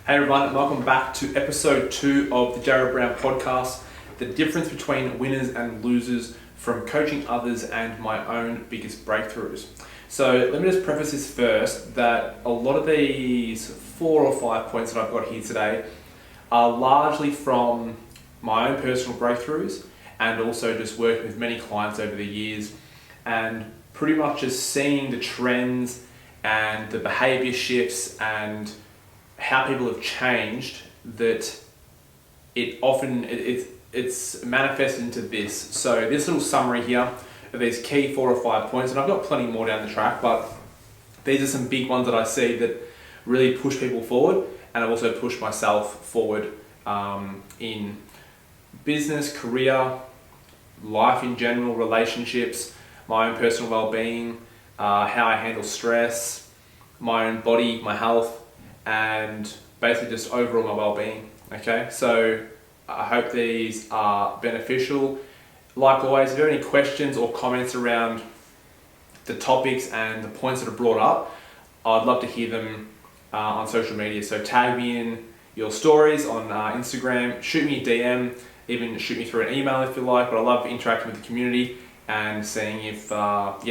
Hey everyone, and welcome back to episode 2 of the Jared Brown podcast, the difference between winners and losers from coaching others and my own biggest breakthroughs. So let me just preface this first, that a lot of these 4 or 5 points that I've got here today are largely from my own personal breakthroughs and also just working with many clients over the years and pretty much just seeing the trends and the behavior shifts and how people have changed, that it's manifested into this. So this little summary here of these key 4 or 5 points, and I've got plenty more down the track, but these are some big ones that I see that really push people forward, and I've also pushed myself forward in business, career, life in general, relationships, my own personal well-being, how I handle stress, my own body, my health, and basically just overall my well-being. Okay, so I hope these are beneficial. Like always, if you have any questions or comments around the topics and the points that are brought up, I'd love to hear them on social media. So tag me in your stories on Instagram, shoot me a DM, even shoot me through an email if you like, but I love interacting with the community and seeing if we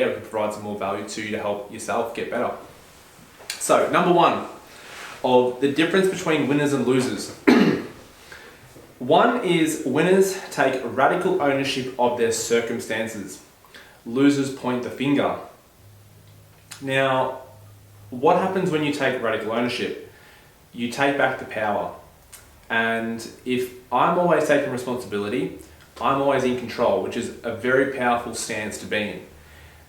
can provide some more value to you to help yourself get better. So number 1 of the difference between winners and losers. One is winners take radical ownership of their circumstances. Losers point the finger. Now, what happens when you take radical ownership? You take back the power. And if I'm always taking responsibility, I'm always in control, which is a very powerful stance to be in.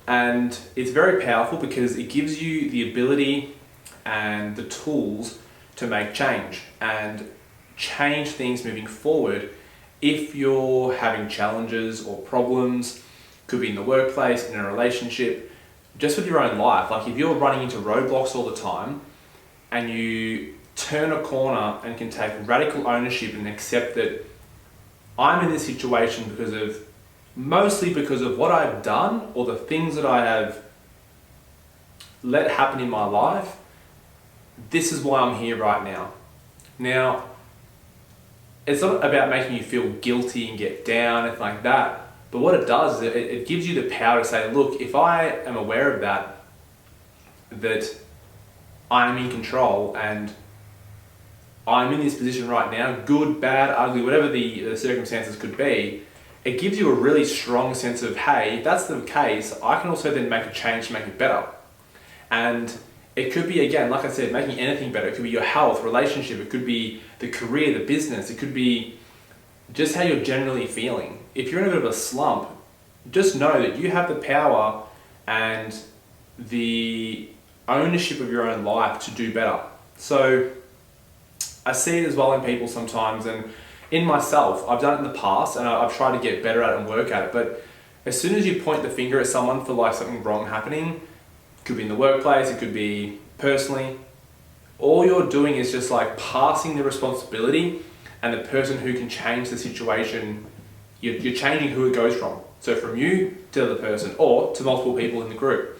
And it's very powerful because it gives you the ability and the tools to make change and change things moving forward if you're having challenges or problems. Could be in the workplace, in a relationship, just with your own life. Like if you're running into roadblocks all the time and you turn a corner and can take radical ownership and accept that I'm in this situation mostly because of what I've done or the things that I have let happen in my life. This is why I'm here right now. Now, it's not about making you feel guilty and get down and like that, but what it does is it gives you the power to say, look, if I am aware of that I'm in control and I'm in this position right now, good, bad, ugly, whatever the circumstances could be, it gives you a really strong sense of, hey, if that's the case, I can also then make a change to make it better. And it could be, again, like I said, making anything better. It could be your health, relationship, it could be the career, the business, it could be just how you're generally feeling. If you're in a bit of a slump, just know that you have the power and the ownership of your own life to do better. So I see it as well in people sometimes, and in myself, I've done it in the past and I've tried to get better at it and work at it, but as soon as you point the finger at someone for like something wrong happening, it could be in the workplace, it could be personally, all you're doing is just like passing the responsibility, and the person who can change the situation, you're changing who it goes from. So from you to the other person or to multiple people in the group.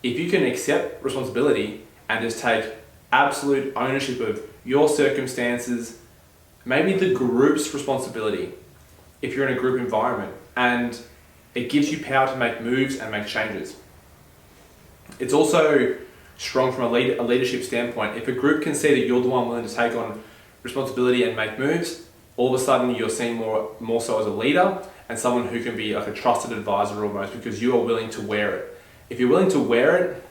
If you can accept responsibility and just take absolute ownership of your circumstances, maybe the group's responsibility, if you're in a group environment, and it gives you power to make moves and make changes. It's also strong from a leadership standpoint. If a group can see that you're the one willing to take on responsibility and make moves, all of a sudden you're seen more so as a leader and someone who can be like a trusted advisor almost, because you are willing to wear it. If you're willing to wear it,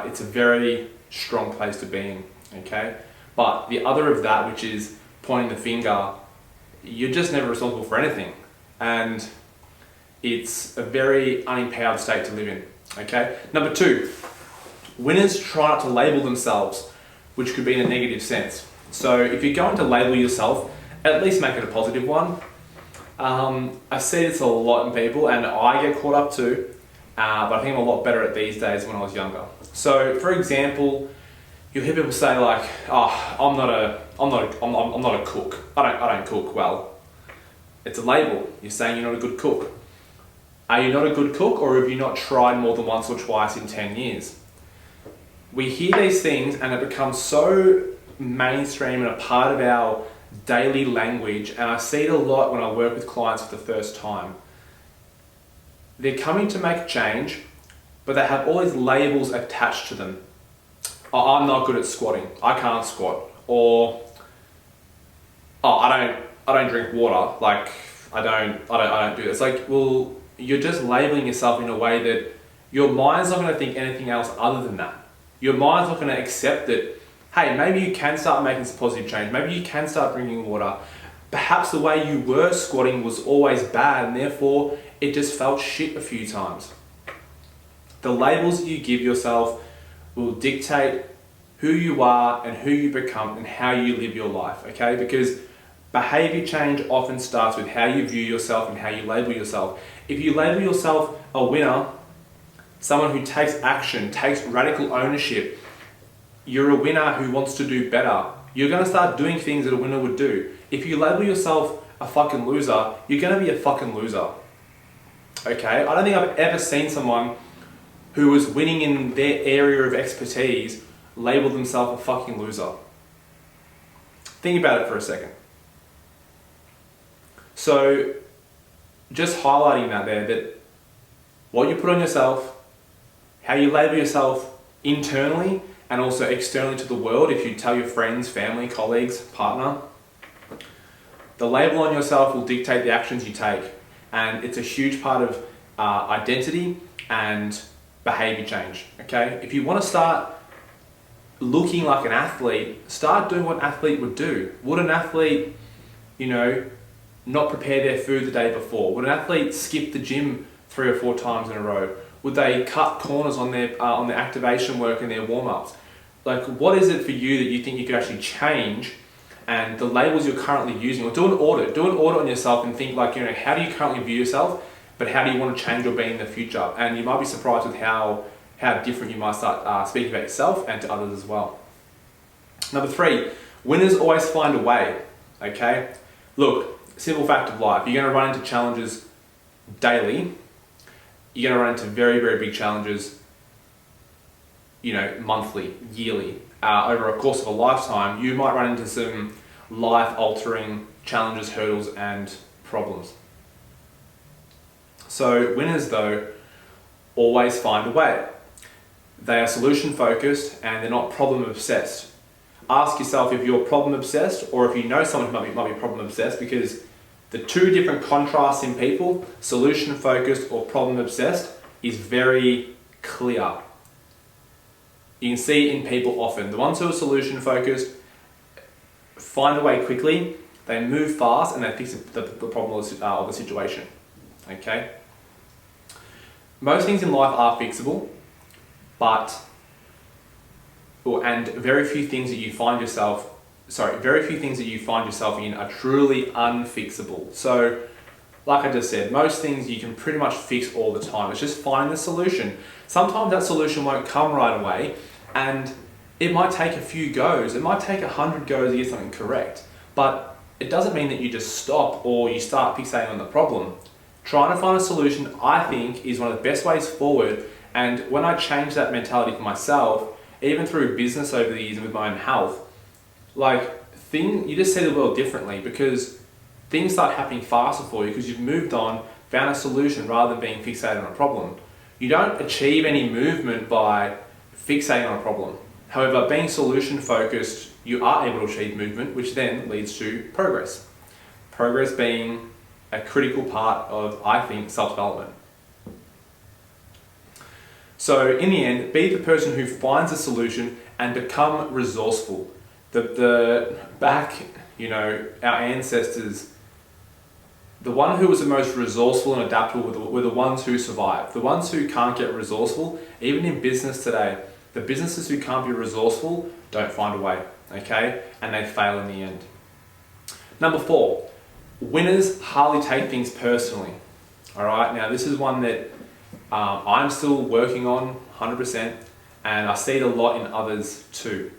it's a very strong place to be in, okay? But the other of that, which is pointing the finger, you're just never responsible for anything. And it's a very unempowered state to live in, okay? Number 2, winners try not to label themselves, which could be in a negative sense. So if you're going to label yourself, at least make it a positive one. I see this a lot in people, and I get caught up too, but I think I'm a lot better at these days than when I was younger. So for example, you'll hear people say like, oh, I'm not a cook. I don't cook well. It's a label. You're saying you're not a good cook. Are you not a good cook, or have you not tried more than once or twice in 10 years? We hear these things and it becomes so mainstream and a part of our daily language, and I see it a lot when I work with clients for the first time. They're coming to make a change, but they have all these labels attached to them. Oh, I'm not good at squatting. I can't squat. Or, oh, I don't drink water. Like, I don't do this. Like, well, you're just labeling yourself in a way that your mind's not going to think anything else other than that. Your mind's not going to accept that, hey, maybe you can start making some positive change. Maybe you can start drinking water. Perhaps the way you were squatting was always bad, and therefore it just felt shit a few times. The labels that you give yourself will dictate who you are and who you become and how you live your life, okay? Because behavior change often starts with how you view yourself and how you label yourself. If you label yourself a winner, someone who takes action, takes radical ownership, you're a winner who wants to do better, you're going to start doing things that a winner would do. If you label yourself a fucking loser, you're going to be a fucking loser. Okay? I don't think I've ever seen someone who was winning in their area of expertise label themselves a fucking loser. Think about it for a second. So, just highlighting that there, that what you put on yourself, how you label yourself internally and also externally to the world, if you tell your friends, family, colleagues, partner, the label on yourself will dictate the actions you take. And it's a huge part of identity and behavior change, okay? If you want to start looking like an athlete, start doing what an athlete would do. Would an athlete, not prepare their food the day before? Would an athlete skip the gym 3 or 4 times in a row? Would they cut corners on their activation work and their warm-ups? Like, what is it for you that you think you could actually change? And the labels you're currently using, or do an audit on yourself and think like, how do you currently view yourself, but how do you want to change or be in the future? And you might be surprised with how different you might start speaking about yourself and to others as well. Number 3, winners always find a way, okay? Look, simple fact of life, you're going to run into challenges daily. You're going to run into very, very big challenges, monthly, yearly. Over a course of a lifetime, you might run into some life-altering challenges, hurdles, and problems. So winners, though, always find a way. They are solution-focused and they're not problem-obsessed. Ask yourself if you're problem-obsessed or if you know someone who might be problem-obsessed, because the 2 different contrasts in people, solution-focused or problem-obsessed, is very clear. You can see it in people often. The ones who are solution-focused find a way quickly, they move fast, and they fix the problem of the situation. Okay? Most things in life are fixable, and very few things that you find yourself in are truly unfixable. So, like I just said, most things you can pretty much fix all the time. It's just find the solution. Sometimes that solution won't come right away, and it might take a few goes. It might take 100 goes to get something correct. But it doesn't mean that you just stop or you start fixating on the problem. Trying to find a solution, I think, is one of the best ways forward. And when I changed that mentality for myself, even through business over the years and with my own health, you just see the world differently, because things start happening faster for you because you've moved on, found a solution rather than being fixated on a problem. You don't achieve any movement by fixating on a problem. However, being solution focused, you are able to achieve movement, which then leads to progress. Progress being a critical part of, I think, self-development. So in the end, be the person who finds a solution and become resourceful. Our ancestors, the one who was the most resourceful and adaptable were the ones who survived. The ones who can't get resourceful, even in business today, the businesses who can't be resourceful don't find a way, okay? And they fail in the end. Number 4, winners hardly take things personally. All right, now this is one that I'm still working on 100%, and I see it a lot in others too.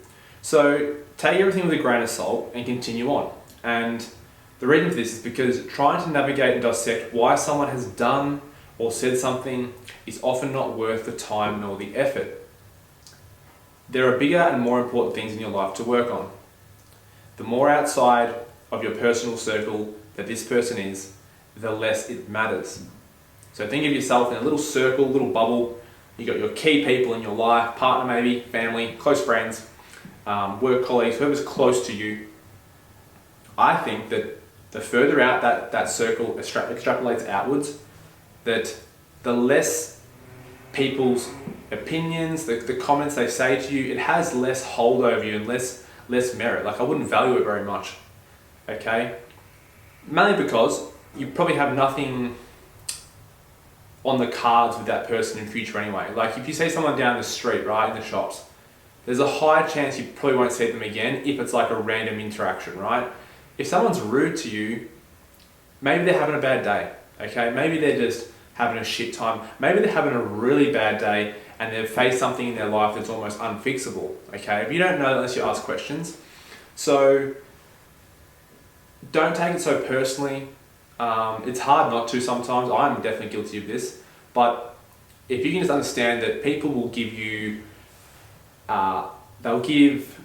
So take everything with a grain of salt and continue on. And the reason for this is because trying to navigate and dissect why someone has done or said something is often not worth the time nor the effort. There are bigger and more important things in your life to work on. The more outside of your personal circle that this person is, the less it matters. So think of yourself in a little circle, little bubble. You got your key people in your life, partner maybe, family, close friends, work colleagues, whoever's close to you. I think that the further out that circle extrapolates outwards, that the less people's opinions, the comments they say to you, it has less hold over you and less merit. Like, I wouldn't value it very much, okay? Mainly because you probably have nothing on the cards with that person in future anyway. Like, if you see someone down the street, right, in the shops, there's a high chance you probably won't see them again if it's like a random interaction, right? If someone's rude to you, maybe they're having a bad day, okay? Maybe they're just having a shit time. Maybe they're having a really bad day and they've faced something in their life that's almost unfixable, okay? But you don't know unless you ask questions. So don't take it so personally. It's hard not to sometimes. I'm definitely guilty of this. But if you can just understand that people will give you, they'll give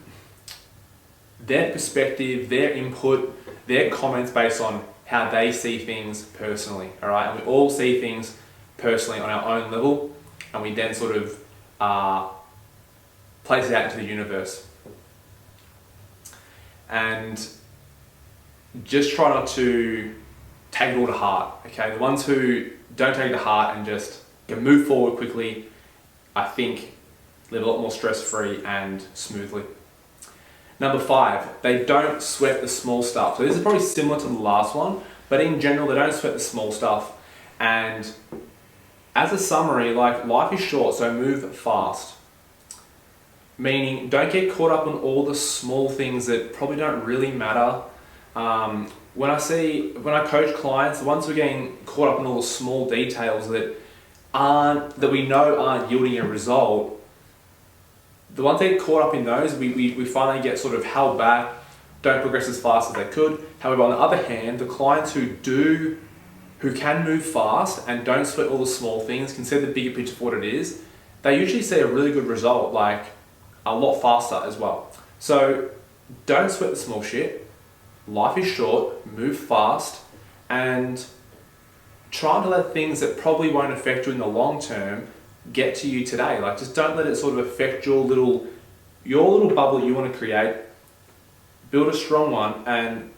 their perspective, their input, their comments based on how they see things personally, all right? And we all see things personally on our own level, and we then sort of place it out into the universe. And just try not to take it all to heart, okay? The ones who don't take it to heart and just can move forward quickly, I think live a lot more stress-free and smoothly. Number 5, they don't sweat the small stuff. So this is probably similar to the last one, but in general, they don't sweat the small stuff. And as a summary, like, life is short, so move fast. Meaning, don't get caught up on all the small things that probably don't really matter. When I coach clients, the ones who are getting caught up in all the small details that we know aren't yielding a result, the ones that get caught up in those, we finally get sort of held back, don't progress as fast as they could. However, on the other hand, the clients who can move fast and don't sweat all the small things, can see the bigger picture for what it is, they usually see a really good result, like a lot faster as well. So don't sweat the small shit. Life is short, move fast, and try to let things that probably won't affect you in the long term get to you today. Like, just don't let it sort of affect your little bubble that you want to create. Build a strong one, and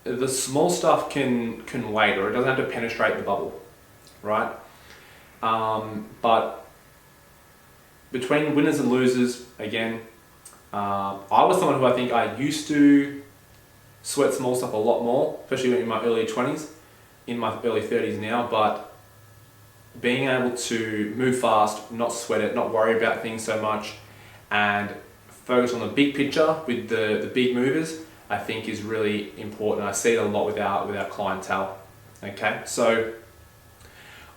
the small stuff can wait, or it doesn't have to penetrate the bubble, right? But between winners and losers, again, I was someone who I think I used to sweat small stuff a lot more, especially in my early 20s, in my early 30s now, but being able to move fast, not sweat it, not worry about things so much, and focus on the big picture with the big movers, I think is really important. I see it a lot with our clientele. Okay, so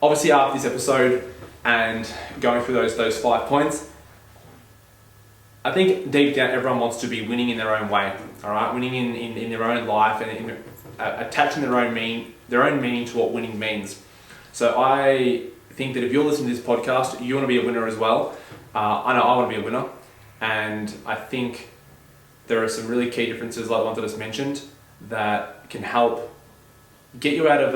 obviously after this episode and going through those 5 points, I think deep down everyone wants to be winning in their own way. All right, winning in their own life and attaching their own meaning to what winning means. So I think that if you're listening to this podcast, you want to be a winner as well. I know I want to be a winner, and I think there are some really key differences, like the ones I just mentioned, that can help get you out of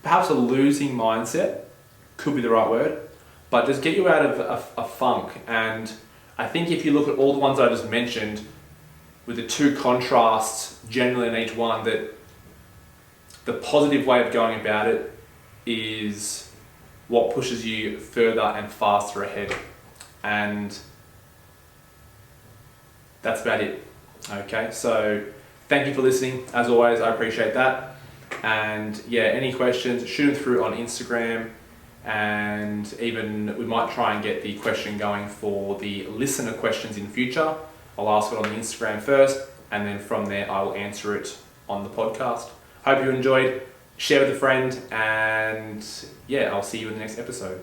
perhaps a losing mindset, could be the right word, but just get you out of a funk. And I think if you look at all the ones I just mentioned, with the 2 contrasts generally in each one, that the positive way of going about it is what pushes you further and faster ahead. And that's about it. Okay, so thank you for listening. As always, I appreciate that. And yeah, any questions, shoot them through on Instagram, and even we might try and get the question going for the listener questions in future. I'll ask it on the Instagram first, and then from there I will answer it on the podcast. Hope you enjoyed. Share with a friend, and yeah, I'll see you in the next episode.